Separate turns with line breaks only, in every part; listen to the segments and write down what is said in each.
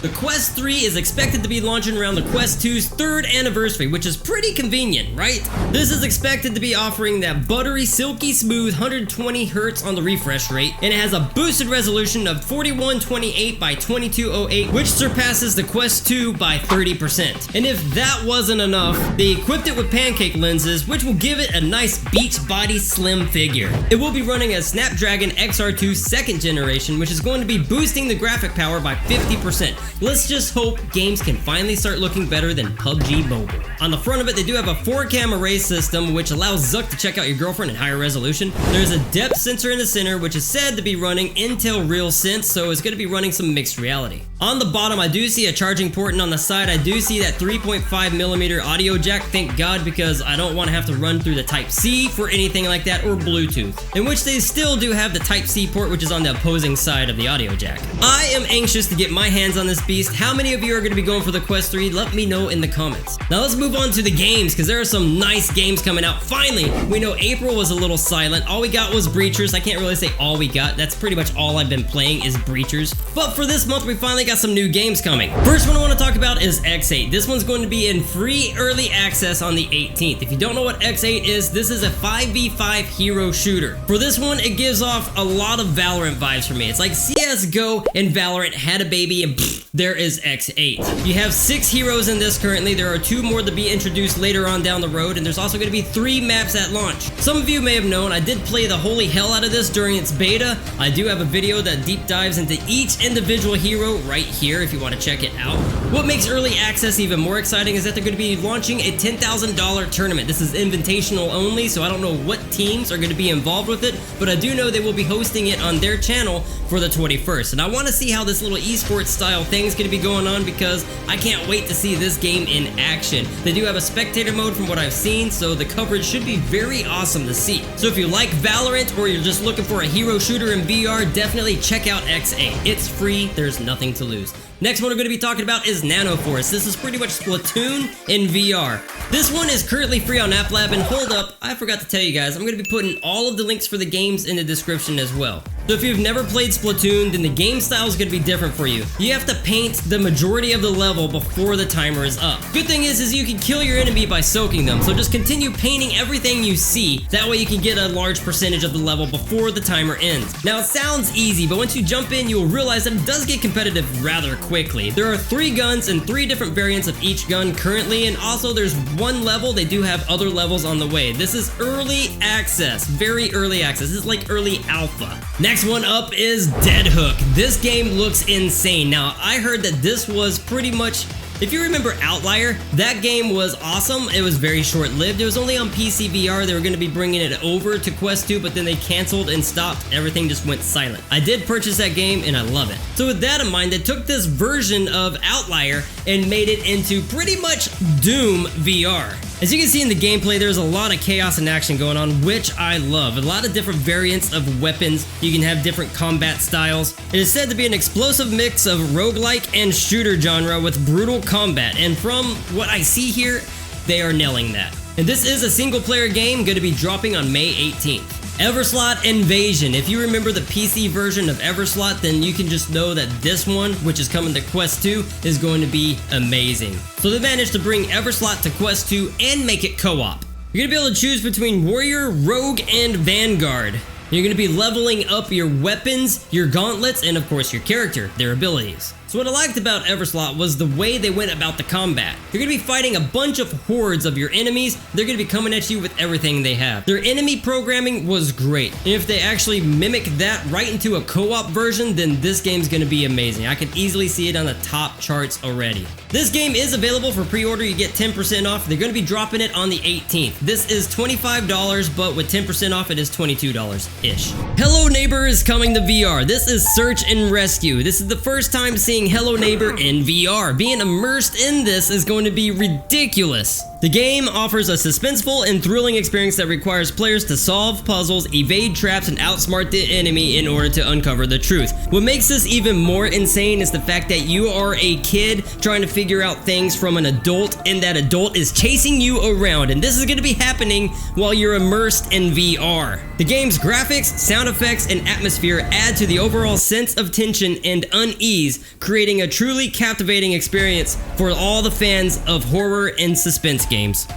The Quest 3 is expected to be launching around the Quest 2's 3rd anniversary, which is pretty convenient, right? This is expected to be offering that buttery, silky smooth 120 Hz on the refresh rate, and it has a boosted resolution of 4128 by 2208, which surpasses the Quest 2 by 30%. And if that wasn't enough, they equipped it with pancake lenses, which will give it a nice beach body slim figure. It will be running a Snapdragon XR2 2nd generation, which is going to be boosting the graphic power by 50%. Let's just hope games can finally start looking better than PUBG Mobile. On the front of it, they do have a 4-cam array system, which allows Zuck to check out your girlfriend in higher resolution. There's a depth sensor in the center, which is said to be running Intel RealSense, so it's going to be running some mixed reality. On the bottom, I do see a charging port, and on the side, I do see that 3.5mm audio jack. Thank God, because I don't want to have to run through the Type-C for anything like that, or Bluetooth, in which they still do have the Type-C port, which is on the opposing side of the audio jack. I am anxious to get my hands on this beast. How many of you are going to be going for the Quest 3? Let me know in the comments. Now let's move on to the games, because there are some nice games coming out. Finally, we know April was a little silent. All we got was Breachers. I can't really say all we got. That's pretty much all I've been playing is Breachers. But for this month, we finally got some new games coming. First one I want to talk about is X8. This one's going to be in free early access on the 18th. If you don't know what X8 is, this is a 5v5 hero shooter. For this one, it gives off a lot of Valorant vibes for me. It's like CSGO and Valorant had a baby, and there is X8. You have 6 heroes in this currently. There are 2 more to be introduced later on down the road, and there's also going to be 3 maps at launch. Some of you may have known I did play the holy hell out of this during its beta. I do have a video that deep dives into each individual hero right here if you want to check it out. What makes early access even more exciting is that they're going to be launching a $10,000 tournament. This is invitational only, so I don't know what teams are going to be involved with it, but I do know they will be hosting it on their channel for the 21st. And I want to see how this little esports style thing is going to be going on, because I can't wait to see this game in action. They do have a spectator mode from what I've seen, so the coverage should be very awesome to see. So if you like Valorant, or you're just looking for a hero shooter in VR, definitely check out X8. It's free, there's nothing to lose. Next one we're going to be talking about is Nanoforce. This is pretty much Splatoon in VR. This one is currently free on App Lab, and hold up, I forgot to tell you guys, I'm going to be putting all of the links for the games in the description as well. So if you've never played Splatoon, then the game style is going to be different for you. You have to paint the majority of the level before the timer is up. Good thing is you can kill your enemy by soaking them, so just continue painting everything you see. That way you can get a large percentage of the level before the timer ends. Now it sounds easy, but once you jump in, you'll realize that it does get competitive rather quickly. There are 3 guns and 3 different variants of each gun currently, and also there's 1 level. They do have other levels on the way. This is early access, very early access. This is like early alpha. Next one up is Dead Hook. This game looks insane. Now, I heard that this was pretty much, if you remember Outlier, that game was awesome. It was very short-lived. It was only on PC VR. They were going to be bringing it over to Quest 2, but then they canceled and stopped. Everything just went silent. I did purchase that game, and I love it. So with that in mind, they took this version of Outlier and made it into pretty much Doom VR. As you can see in the gameplay, there's a lot of chaos and action going on, which I love. A lot of different variants of weapons. You can have different combat styles. It is said to be an explosive mix of roguelike and shooter genre with brutal combat, and from what I see here, they are nailing that. And this is a single-player game going to be dropping on May 18th. Everslot Invasion. If you remember the PC version of Everslot, then you can just know that this one, which is coming to Quest 2, is going to be amazing. So they managed to bring Everslot to Quest 2 and make it co-op. You're going to be able to choose between Warrior, Rogue, and Vanguard. You're going to be leveling up your weapons, your gauntlets, and of course your character, their abilities. So what I liked about Everslot was the way they went about the combat. You're going to be fighting a bunch of hordes of your enemies. They're going to be coming at you with everything they have. Their enemy programming was great. And if they actually mimic that right into a co-op version, then this game's going to be amazing. I can easily see it on the top charts already. This game is available for pre-order. You get 10% off. They're going to be dropping it on the 18th. This is $25, but with 10% off, it is $22-ish. Hello Neighbor is coming to VR. This is Search and Rescue. This is the first time seeing Hello Neighbor in VR. Being immersed in this is going to be ridiculous. The game offers a suspenseful and thrilling experience that requires players to solve puzzles, evade traps, and outsmart the enemy in order to uncover the truth. What makes this even more insane is the fact that you are a kid trying to figure out things from an adult, and that adult is chasing you around, and this is going to be happening while you're immersed in VR. The game's graphics, sound effects, and atmosphere add to the overall sense of tension and unease, creating a truly captivating experience for all the fans of horror and suspense games.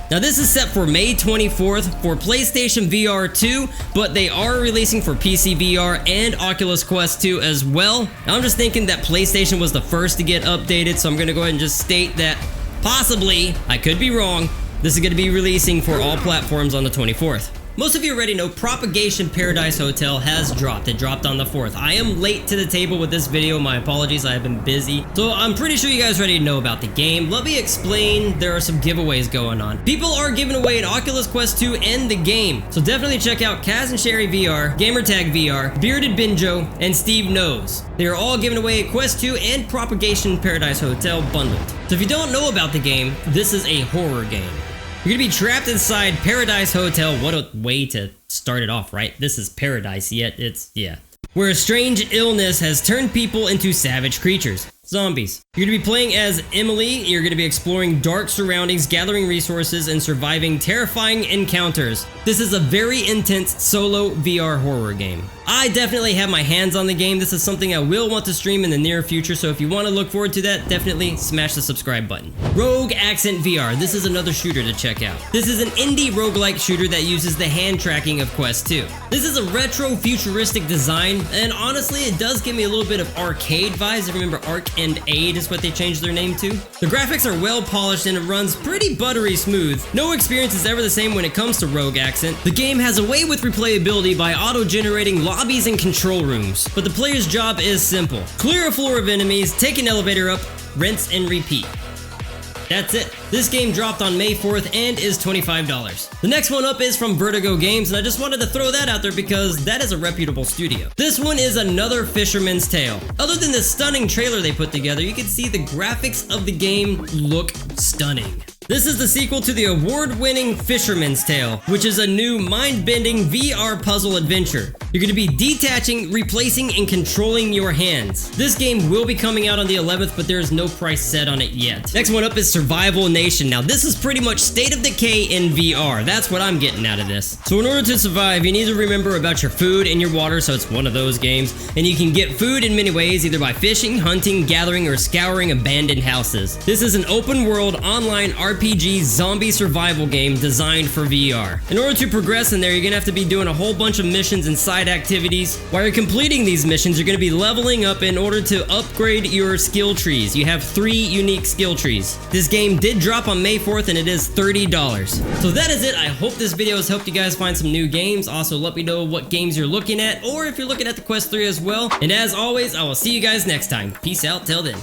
Now this is set for May 24th for PlayStation VR 2, but they are releasing for PC VR and Oculus Quest 2 as well. Now, I'm just thinking that PlayStation was the first to get updated, so I'm going to go ahead and just state that possibly, I could be wrong, this is going to be releasing for all platforms on the 24th. Most of you already know Propagation Paradise Hotel has dropped. It dropped on the 4th. I am late to the table with this video. My apologies, I have been busy. So I'm pretty sure you guys already know about the game. Let me explain. There are some giveaways going on. People are giving away an Oculus Quest 2 and the game. So definitely check out Kaz and Sherry VR, Gamertag VR, Bearded Benjo, and Steve Knows. They are all giving away a Quest 2 and Propagation Paradise Hotel bundled. So if you don't know about the game, this is a horror game. You're gonna be trapped inside Paradise Hotel. What a way to start it off, right? This is paradise, yet it's, yeah. Where a strange illness has turned people into savage creatures. Zombies. You're gonna be playing as Emily. You're gonna be exploring dark surroundings, gathering resources, and surviving terrifying encounters. This is a very intense solo VR horror game. I definitely have my hands on the game. This is something I will want to stream in the near future, so if you want to look forward to that, definitely smash the subscribe button. Rogue Accent VR. This is another shooter to check out. This is an indie roguelike shooter that uses the hand tracking of Quest 2. This is a retro futuristic design, and honestly, it does give me a little bit of arcade vibes. Remember Arc and Aid is what they changed their name to? The graphics are well polished and it runs pretty buttery smooth. No experience is ever the same when it comes to Rogue Accent. The game has a way with replayability by auto-generating lobbies and control rooms, but the player's job is simple. Clear a floor of enemies, take an elevator up, rinse and repeat. That's it. This game dropped on May 4th and is $25. The next one up is from Vertigo Games, and I just wanted to throw that out there because that is a reputable studio. This one is another Fisherman's Tale. Other than the stunning trailer they put together, you can see the graphics of the game look stunning. This is the sequel to the award-winning Fisherman's Tale, which is a new mind-bending VR puzzle adventure. You're going to be detaching, replacing, and controlling your hands. This game will be coming out on the 11th, but there is no price set on it yet. Next one up is Survival Nation. Now, this is pretty much State of Decay in VR. That's what I'm getting out of this. So in order to survive, you need to remember about your food and your water, so it's one of those games. And you can get food in many ways, either by fishing, hunting, gathering, or scouring abandoned houses. This is an open-world online RPG zombie survival game designed for VR. In order to progress in there, you're gonna have to be doing a whole bunch of missions and side activities. While you're completing these missions, you're gonna be leveling up in order to upgrade your skill trees. You have 3 unique skill trees. This game did drop on May 4th and it is $30. So that is it. I hope this video has helped you guys find some new games. Also, let me know what games you're looking at, or if you're looking at the Quest 3 as well. And as always, I will see you guys next time. Peace out till then.